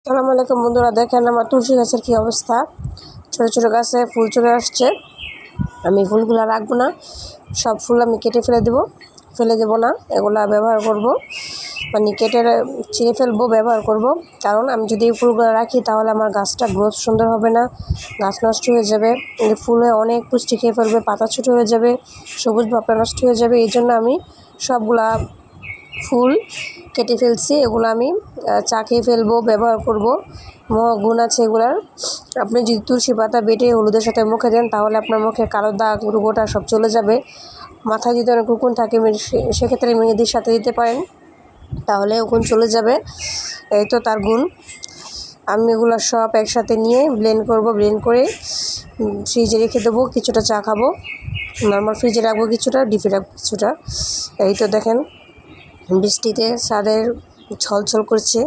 আসসালামু আলাইকুম বন্ধুরা, দেখেন আমার তুলসী গাছের কী অবস্থা। ছোটো ছোটো গাছে ফুল চলে আসছে। আমি ফুলগুলো রাখবো না, সব ফুল আমি কেটে ফেলে দেবো না, এগুলা ব্যবহার করব, মানে কেটে ছিঁড়ে ফেলবো, ব্যবহার করব। কারণ আমি যদি এই ফুলগুলো রাখি তাহলে আমার গাছটা গ্রোথ সুন্দর হবে না, গাছ নষ্ট হয়ে যাবে। এই ফুলে অনেক পুষ্টি খেয়ে ফেলবে, পাতা ছোটো হয়ে যাবে, সবুজ ভাবটা নষ্ট হয়ে যাবে। এই জন্য আমি সবগুলা ফুল কেটে ফেলছি। এগুলো আমি চা খেয়ে ফেলবো, ব্যবহার করব। গুণ আছে এগুলার। আপনি যদি তুলসী পাতা বেটে হলুদের সাথে মুখে দেন তাহলে আপনার মুখের কালো দাগ রোগটা সব চলে যাবে। মাথায় যদি অনেক উকুন থাকে সেক্ষেত্রে মেহেদির সাথে দিতে পারেন, তাহলে উকুন চলে যাবে। এই তো তার গুণ। আমি এগুলো সব একসাথে নিয়ে ব্লেন্ড করব, ব্লেন্ড করে ফ্রিজে রেখে দেবো। কিছুটা চা খাবো, নর্মাল ফ্রিজে রাখবো কিছুটা, ডিপে রাখবো কিছুটা। এই তো দেখেন বৃষ্টিতে ছাদের ছলছল করছে।